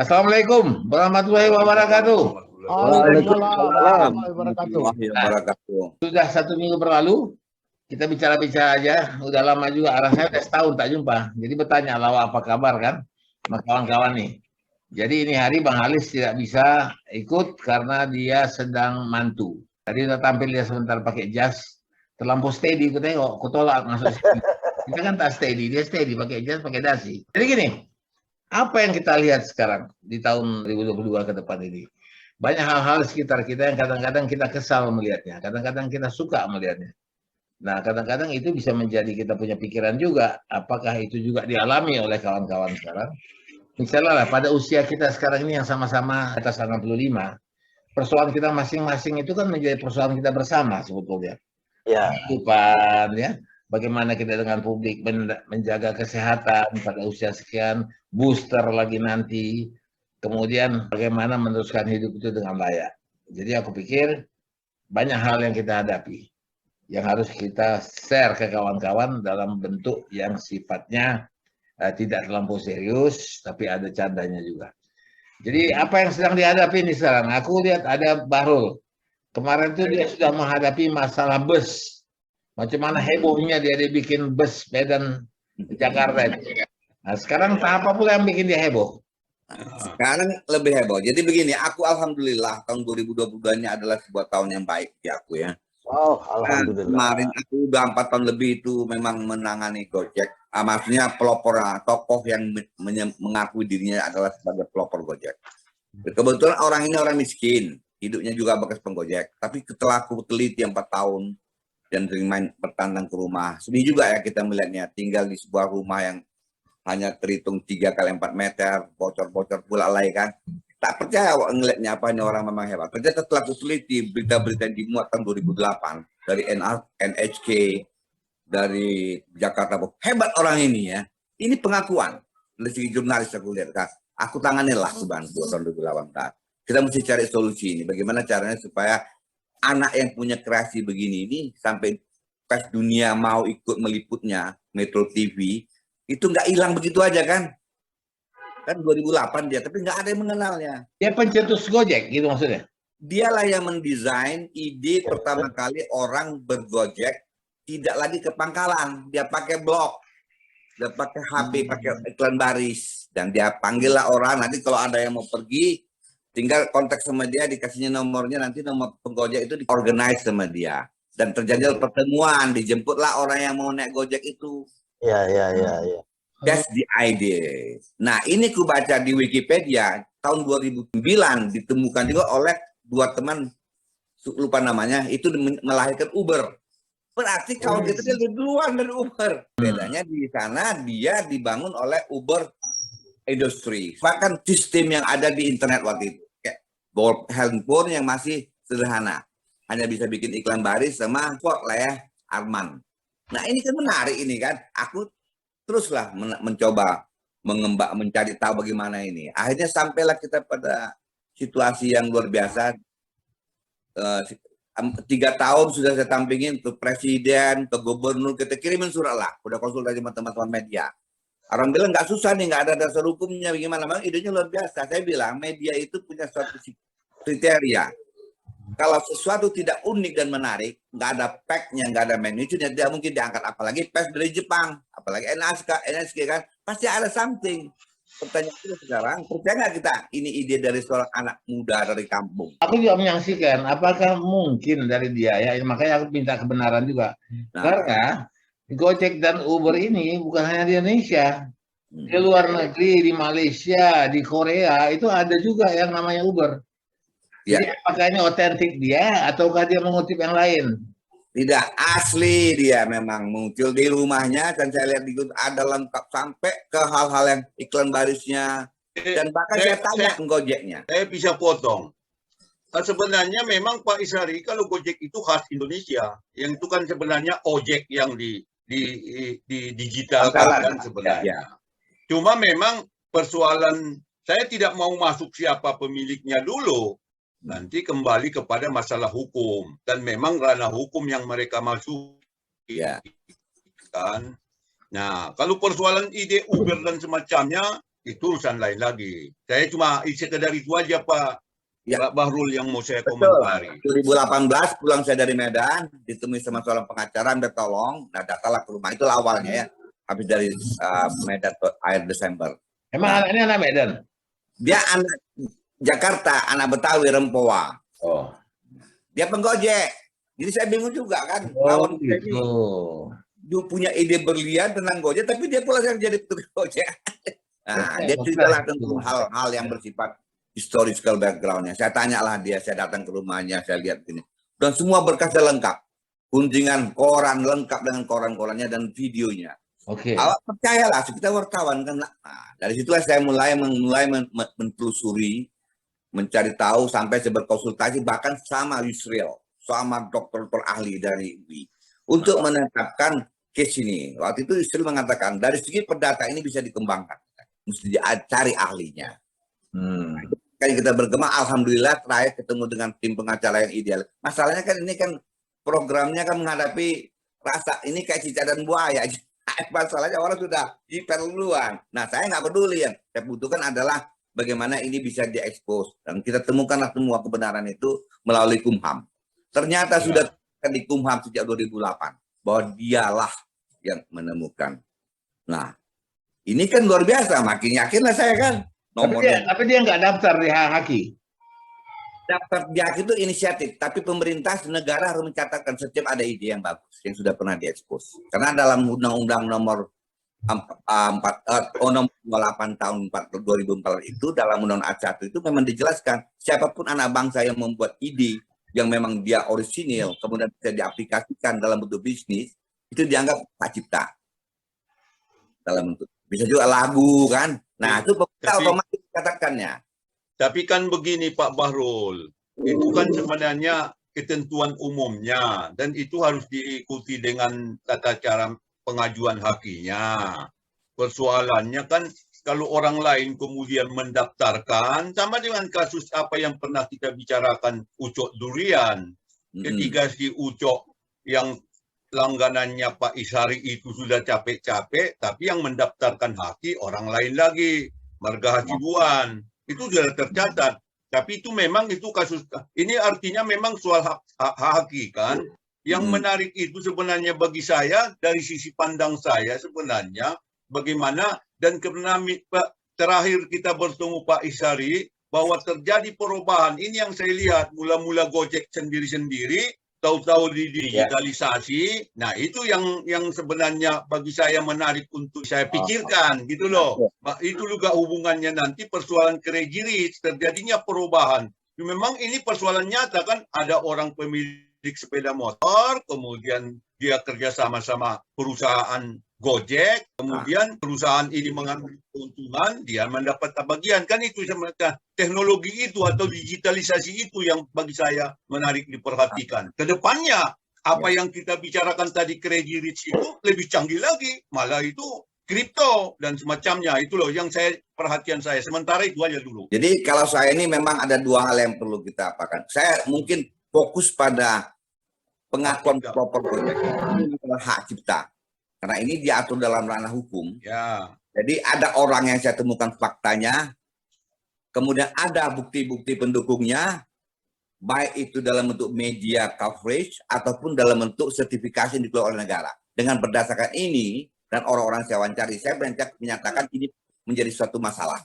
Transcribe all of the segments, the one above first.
Assalamualaikum warahmatullahi wabarakatuh. Waalaikumsalam Waalaikumsalam warahmatullahi wabarakatuh. warahmatullahi wabarakatuh. Sudah 1 minggu berlalu, kita bicara-bicara aja. Udah lama juga, rasanya udah setahun tak jumpa. Jadi bertanya, Lawa apa kabar kan? Sama kawan-kawan nih. Jadi ini hari Bang Halis tidak bisa ikut karena dia sedang mantu. Tadi udah tampil dia sebentar pakai jas. Terlampau steady, aku tengok, aku tolak masuk sini. Kita kan tak steady, dia steady pakai jas, pakai dasi. Jadi gini, apa yang kita lihat sekarang di tahun 2022 ke depan ini? Banyak hal-hal sekitar kita yang kadang-kadang kita kesal melihatnya, kadang-kadang kita suka melihatnya. Nah, kadang-kadang itu bisa menjadi kita punya pikiran juga, apakah itu juga dialami oleh kawan-kawan sekarang? Misalnya lah, pada usia kita sekarang ini yang sama-sama atas 65, persoalan kita masing-masing itu kan menjadi persoalan kita bersama sebetulnya. Ya. Kehidupan, ya. Bagaimana kita dengan publik menjaga kesehatan pada usia sekian, booster lagi nanti, kemudian bagaimana meneruskan hidup itu dengan layak. Jadi aku pikir banyak hal yang kita hadapi, yang harus kita share ke kawan-kawan dalam bentuk yang sifatnya tidak terlampau serius, tapi ada candanya juga. Jadi apa yang sedang dihadapi ini sekarang? Aku lihat ada Bahrul. Kemarin itu dia sudah menghadapi masalah bus. Macam mana hebohnya dia bikin bus Medan Jakarta itu. Nah, sekarang apa pula yang bikin dia heboh? Sekarang lebih heboh. Jadi begini, aku alhamdulillah tahun 2022 ini adalah sebuah tahun yang baik di aku ya. Oh, alhamdulillah. Kemarin aku udah 4 tahun lebih itu memang menangani Gojek. Maksudnya pelopor tokoh yang mengakui dirinya adalah sebagai pelopor Gojek. Kebetulan orang ini orang miskin, hidupnya juga bekas penggojek. Tapi setelah aku teliti 4 tahun dan sering main bertandang ke rumah, sedih juga ya kita melihatnya tinggal di sebuah rumah yang hanya terhitung 3 kali 4 meter, bocor-bocor pula lah kan. Tak percaya ngelihatnya apa ini orang memang hebat. Ternyata setelah aku teliti berita-berita yang dimuat tahun 2008 dari NHK, dari Jakarta, hebat orang ini ya. Ini pengakuan dari segi jurnalis aku lihat kan. Aku tanganilah sebantu tahun 2018. Kita mesti cari solusi ini. Bagaimana caranya supaya anak yang punya kreasi begini ini sampai pas dunia mau ikut meliputnya, Metro TV, itu nggak hilang begitu aja kan? Kan 2008 dia, tapi nggak ada yang mengenalnya. Dia pencetus Gojek gitu maksudnya? Dialah yang mendesain ide pertama kali orang bergojek tidak lagi ke pangkalan, dia pakai blog, dia pakai HP, pakai iklan baris, dan dia panggillah orang. Nanti kalau ada yang mau pergi, tinggal kontak sama dia, dikasihnya nomornya, nanti nomor penggojek itu diorganize sama dia, dan terjadi pertemuan, dijemputlah orang yang mau naik Gojek itu. Ya. That's the idea. Nah, ini ku baca di Wikipedia tahun 2009 ditemukan juga oleh 2 teman, lupa namanya, itu melahirkan Uber. Berarti kalau kita dia lebih duluan dari Uber. Bedanya di sana dia dibangun oleh Uber Industry. Bahkan sistem yang ada di internet waktu itu, kayak handphone yang masih sederhana, hanya bisa bikin iklan baris sama Ford lah ya, Arman. Nah, ini kan menarik ini kan. Aku teruslah mencoba mencari tahu bagaimana ini. Akhirnya sampailah kita pada situasi yang luar biasa. 3 tahun sudah saya tampingin ke presiden, ke gubernur, kita kirimin surat lah. Udah konsultasi sama teman-teman media. Orang bilang nggak susah nih, nggak ada dasar hukumnya, bagaimana? Memang idenya luar biasa. Saya bilang media itu punya suatu kriteria. Kalau sesuatu tidak unik dan menarik, nggak ada pack-nya, nggak ada magnitude-nya, tidak mungkin diangkat. Apalagi pers dari Jepang, apalagi NHK kan, pasti ada something. Pertanyaan itu sekarang, percaya nggak kita ini ide dari seorang anak muda dari kampung? Aku juga menyaksikan, apakah mungkin dari dia ya, makanya aku minta kebenaran juga. Karena Gojek dan Uber ini bukan hanya di Indonesia, di luar negeri, di Malaysia, di Korea, itu ada juga yang namanya Uber. Jadi apakah ini otentik dia ataukah dia mengutip yang lain? Tidak, asli dia memang muncul di rumahnya, dan saya lihat di ada lengkap sampai ke hal-hal yang iklan barisnya, dan bahkan saya tanya penggojeknya. Saya bisa potong. Sebenarnya memang Pak Isari, kalau Gojek itu khas Indonesia, yang itu kan sebenarnya ojek yang di digitalkan sebenarnya. Cuma memang persoalan, saya tidak mau masuk siapa pemiliknya dulu. Nanti kembali kepada masalah hukum, dan memang ranah hukum yang mereka masuk kan. Nah, kalau persoalan ide Uber dan semacamnya, itu urusan lain lagi. Saya cuma sekedar itu aja Pak. Ya. Pak Bahrul yang mau saya Betul. komentari. 2018 pulang saya dari Medan, ditemui sama seorang pengacara, minta tolong, nah datanglah ke rumah. Itulah awalnya ya, habis dari Medan ke akhir Desember. Emang anak ini anak Medan? Dia anak Jakarta, anak Betawi, Rempoa. Oh. Dia penggojek. Jadi saya bingung juga kan. Oh, Lawan saya gitu. ini, dia punya ide berlian tentang gojek, tapi dia pula yang jadi petugas gojek. Nah, dia ceritalah tentang hal-hal yang bersifat historical background-nya. Saya tanyalah dia, saya datang ke rumahnya, saya lihat ini. Dan semua berkasnya lengkap. Kunjungan koran lengkap dengan koran-korannya dan videonya. Oke. Awak percayalah, kita wartawan kan. Nah, dari situlah saya mulai menelusuri, mencari tahu sampai saya berkonsultasi bahkan sama Yusril, sama dokter ahli dari UI untuk menetapkan case ini. Waktu itu Yusril mengatakan dari segi perdata ini bisa dikembangkan, mesti dicari ahlinya. Kan kita bergema, alhamdulillah terakhir ketemu dengan tim pengacara yang ideal. Masalahnya kan ini kan programnya kan menghadapi rasa ini kayak cicak dan buaya. Masalahnya orang sudah hiperluan. Nah saya nggak peduli, yang saya butuhkan adalah bagaimana ini bisa diekspos dan kita temukanlah semua kebenaran itu melalui Kumham. Ternyata sudah di Kumham sejak 2008 bahwa dialah yang menemukan. Nah ini kan luar biasa, makin yakinlah saya kan. Tapi dia nggak daftar di Haki. Daftar di Haki itu inisiatif, tapi pemerintah negara harus mencatatkan setiap ada ide yang bagus yang sudah pernah diekspos. Karena dalam Undang-Undang nomor 28 tahun 2004 itu dalam Undang-Undang A1 itu memang dijelaskan siapapun anak bangsa yang membuat ide yang memang dia orisinil kemudian bisa diaplikasikan dalam bentuk bisnis itu dianggap hak cipta dalam bentuk bisa juga lagu kan. Nah itu pemerintah otomatis katakannya. Tapi kan begini Pak Bahrul, itu kan sebenarnya ketentuan umumnya dan itu harus diikuti dengan tata cara pengajuan hakinya. Persoalannya kan kalau orang lain kemudian mendaftarkan, sama dengan kasus apa yang pernah kita bicarakan Ucok Durian. Ketika si Ucok yang langganannya Pak Ishari itu sudah capek-capek, tapi yang mendaftarkan haki orang lain lagi, Marga Hasibuan. Itu sudah tercatat. Tapi itu memang itu kasus, ini artinya memang soal hak haki kan. Yang menarik itu sebenarnya bagi saya, dari sisi pandang saya sebenarnya, bagaimana, dan karena terakhir kita bertemu Pak Ishari, bahwa terjadi perubahan. Ini yang saya lihat, mula-mula Gojek sendiri-sendiri, tahu-tahu digitalisasi. Nah, itu yang sebenarnya bagi saya menarik untuk saya pikirkan gitu loh. Itu juga hubungannya nanti persoalan Crazy Rich, terjadinya perubahan. Memang ini persoalan nyata kan, ada orang pemilik sepeda motor, kemudian dia kerja sama-sama perusahaan Gojek, kemudian perusahaan ini mengambil keuntungan, dia mendapat bagian. Kan itu semacam teknologi itu atau digitalisasi itu yang bagi saya menarik diperhatikan. Kedepannya, apa yang kita bicarakan tadi Crazy Rich itu lebih canggih lagi. Malah itu kripto dan semacamnya. Itu loh yang perhatian saya. Sementara itu aja dulu. Jadi kalau saya ini memang ada dua hal yang perlu kita apakan. Saya mungkin fokus pada pengakuan proper Gojek. Ini adalah hak cipta. Karena ini diatur dalam ranah hukum. Ya. Jadi ada orang yang saya temukan faktanya, kemudian ada bukti-bukti pendukungnya, baik itu dalam bentuk media coverage ataupun dalam bentuk sertifikasi yang dikeluarkan oleh negara. Dengan berdasarkan ini dan orang-orang saya wawancari, saya menyatakan ini menjadi suatu masalah.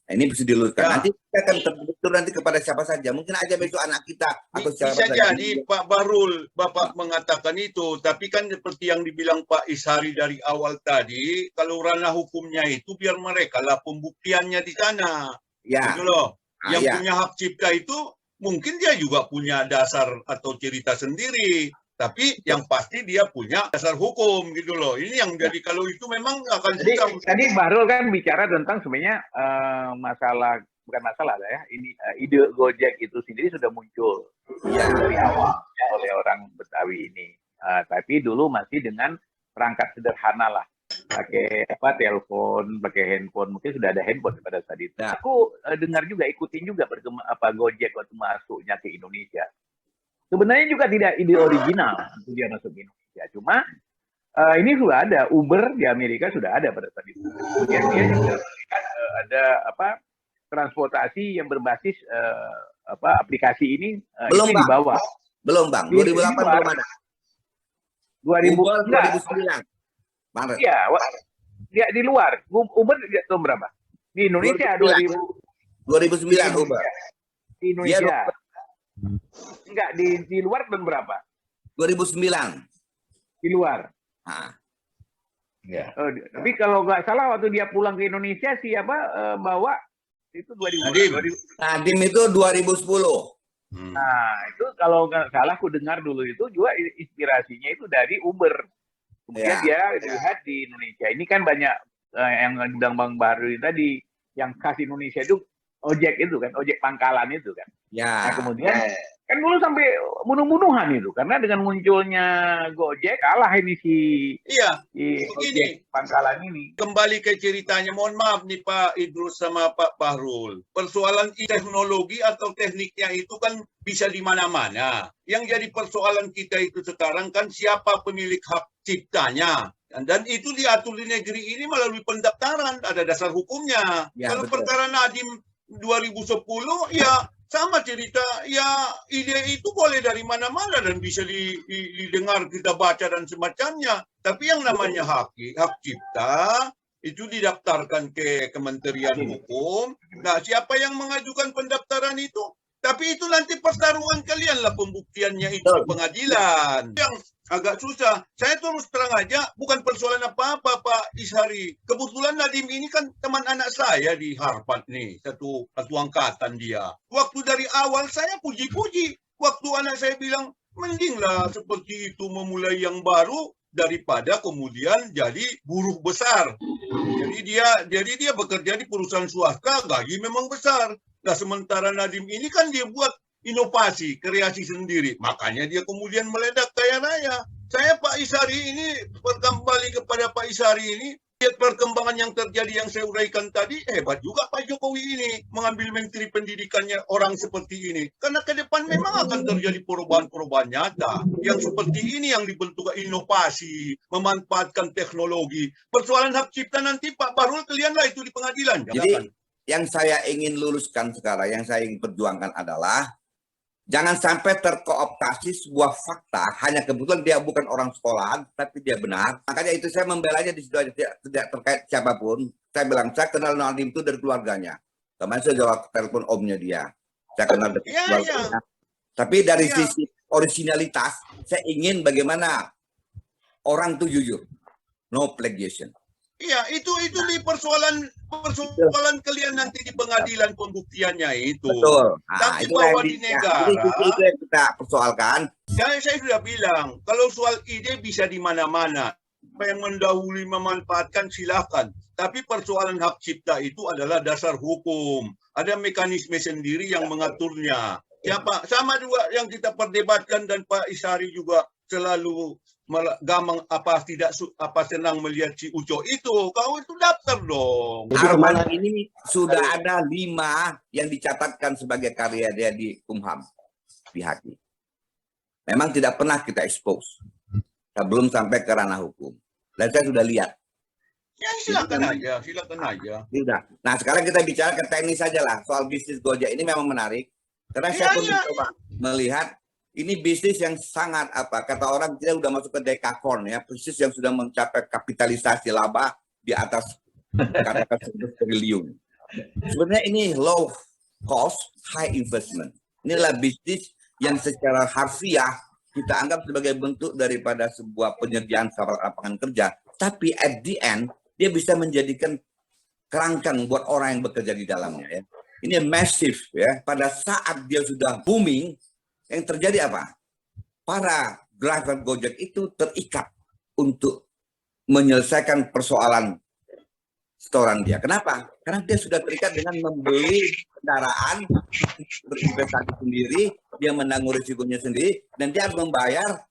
Nah, ini bisa diluruskan. Nanti kita akan terbentur nanti kepada siapa saja. Mungkin aja besok anak kita atau siapa bisa saja. jadi Pak Bahrul, Bapak mengatakan itu. Tapi kan seperti yang dibilang Pak Ishari dari awal tadi, kalau ranah hukumnya itu biar mereka lah pembuktiannya di sana. Ya. Gitu loh. Yang punya hak cipta itu mungkin dia juga punya dasar atau cerita sendiri. Tapi yang pasti dia punya dasar hukum gitu loh. Ini yang jadi kalau itu memang akan susah. Tadi Bahrul kan bicara tentang sebenarnya masalah, bukan masalah ya, ini ide Gojek itu sendiri sudah muncul dari awal ya, oleh orang Betawi ini. Tapi dulu masih dengan perangkat sederhana lah. Pakai telepon, pakai handphone, mungkin sudah ada handphone pada saat itu. Nah, aku dengar juga, ikutin juga Gojek waktu masuknya ke Indonesia. Sebenarnya juga tidak ide original untuk dia masuk ke Indonesia. Cuma ini sudah ada, Uber di Amerika sudah ada pada saat itu. Kemudian dia juga ada transportasi yang berbasis aplikasi ini Belum, itu Bang. di bawah. Belum, Bang. 2008 belum ada. 2000 Uber enggak. 2009. Maret. Iya, dia di luar. Uber tahun berapa? Di Indonesia 2009 Uber. di Indonesia. Enggak, di luar tahun berapa? 2009. Di luar. Nah, Ya. Tapi kalau nggak salah waktu dia pulang ke Indonesia siapa bawa itu 2000. Nadim itu 2010. Nah, itu kalau nggak salah aku dengar dulu itu juga inspirasinya itu dari Uber. Kemudian dia lihat di Indonesia. Ini kan banyak yang bilang Bang Bahru tadi yang khas Indonesia itu ojek itu kan, ojek pangkalan itu kan. Ya. Nah, kemudian kan dulu sampai bunuh-bunuhan itu karena dengan munculnya Gojek kalah ini si ojek pangkalan ini. Kembali ke ceritanya, mohon maaf nih Pak Idrus sama Pak Bahrul. Persoalan teknologi atau tekniknya itu kan bisa di mana-mana. Yang jadi persoalan kita itu sekarang kan siapa pemilik hak ciptanya. Dan itu diatur di negeri ini melalui pendaftaran, ada dasar hukumnya. Ya, kalau betul. perkara Nadiem 2010 ya sama cerita, ya ide itu boleh dari mana-mana dan bisa didengar, kita baca dan semacamnya. Tapi yang namanya hak cipta itu didaftarkan ke Kementerian Hukum. Nah, siapa yang mengajukan pendaftaran itu? Tapi itu nanti pertarungan kalian lah pembuktiannya itu di pengadilan. Yang agak susah. Saya terus terang aja, bukan persoalan apa-apa Pak Ishari. Kebetulan Nadiem ini kan teman anak saya di Harvard nih, satu angkatan dia. Waktu dari awal saya puji-puji. Waktu anak saya bilang, mendinglah seperti itu memulai yang baru daripada kemudian jadi buruh besar. Jadi dia bekerja di perusahaan swasta, gaji memang besar. Nah, sementara Nadiem ini kan dia buat inovasi, kreasi sendiri. Makanya dia kemudian meledak kaya raya. Saya Pak Ishari ini, kembali kepada Pak Ishari ini, lihat perkembangan yang terjadi yang saya uraikan tadi, hebat juga Pak Jokowi ini mengambil menteri pendidikannya orang seperti ini. Karena ke depan memang akan terjadi perubahan-perubahan nyata. Yang seperti ini yang dibentuk inovasi, memanfaatkan teknologi. Persoalan hak cipta nanti Pak Bahrul kalianlah itu di pengadilan. Jadi yang saya ingin luruskan sekarang, yang saya ingin perjuangkan adalah jangan sampai terkooptasi sebuah fakta hanya kebetulan dia bukan orang sekolahan, tapi dia benar. Makanya itu saya membelanya di situ aja, tidak terkait siapapun. Saya bilang, saya kenal Nadiem itu dari keluarganya. Kemarin saya jawab telepon omnya dia. Saya kenal dari keluarganya. Tapi dari sisi originalitas, saya ingin bagaimana orang itu jujur. No plagiation. Iya, itu di persoalan kalian nanti di pengadilan pembuktiannya itu. Betul. Nah, tapi itu bahwa di negara, itu yang kita persoalkan. saya sudah bilang, kalau soal ide bisa di mana-mana. Apa yang mendahului memanfaatkan silakan. Tapi persoalan hak cipta itu adalah dasar hukum. Ada mekanisme sendiri yang mengaturnya. Siapa? Sama juga yang kita perdebatkan dan Pak Ishari juga selalu gamang senang melihat si Uco itu. Kau itu daftar dong. Arman ini sudah ada 5 yang dicatatkan sebagai karya dia di Kumham, di Haki. Memang tidak pernah kita expose. Belum sampai ke ranah hukum. Dan saya sudah lihat. Ya silakan aja. Sudah. Nah sekarang kita bicara ke teknis saja lah. Soal bisnis Gojek ini memang menarik. Karena saya pun mencoba melihat ini bisnis yang sangat kata orang kita udah masuk ke dekakorn ya, bisnis yang sudah mencapai kapitalisasi laba di atas katakan 100 triliun. Sebenarnya ini low cost, high investment. Inilah bisnis yang secara harfiah kita anggap sebagai bentuk daripada sebuah penyediaan lapangan kerja. Tapi at the end dia bisa menjadikan kerangkang buat orang yang bekerja di dalamnya ya. Ini masif ya. Pada saat dia sudah booming, yang terjadi apa? Para driver Gojek itu terikat untuk menyelesaikan persoalan setoran dia. Kenapa? Karena dia sudah terikat dengan membeli kendaraan, berinvestasi sendiri, dia menanggung risikonya sendiri, dan dia harus membayar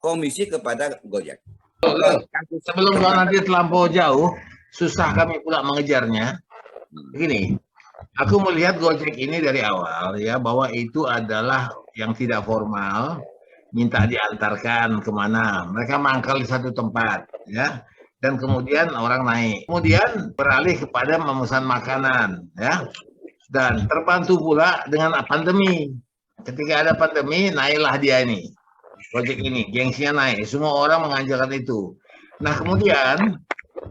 komisi kepada Gojek. Sebelum kau nanti terlampau jauh, susah kami pula mengejarnya. Begini, aku melihat Gojek ini dari awal ya bahwa itu adalah yang tidak formal, minta diantarkan kemana. Mereka mangkal di satu tempat, ya. dan kemudian orang naik. Kemudian beralih kepada memesan makanan, ya. Dan terbantu pula dengan pandemi. Ketika ada pandemi, naiklah dia ini. Gojek ini, gengsinya naik. Semua orang menganjurkan itu. Nah, kemudian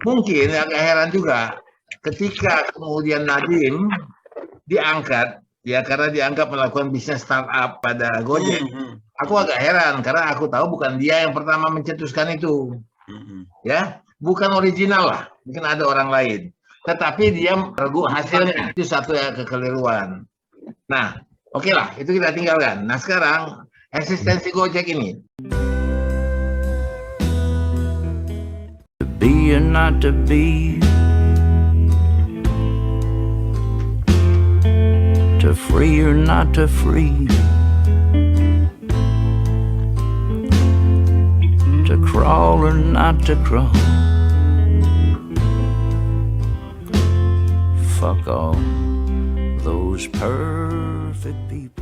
mungkin agak heran juga ketika kemudian Nadiem diangkat, ya karena dianggap melakukan bisnis startup pada Gojek. Aku agak heran karena aku tahu bukan dia yang pertama mencetuskan itu. Ya, bukan original lah, mungkin ada orang lain. Tetapi dia regu hasilnya, itu satu kekeliruan. Nah, oke lah, itu kita tinggalkan. Nah, sekarang eksistensi Gojek ini. To be or not to be, to free or not to free, to crawl or not to crawl. Fuck all those perfect people.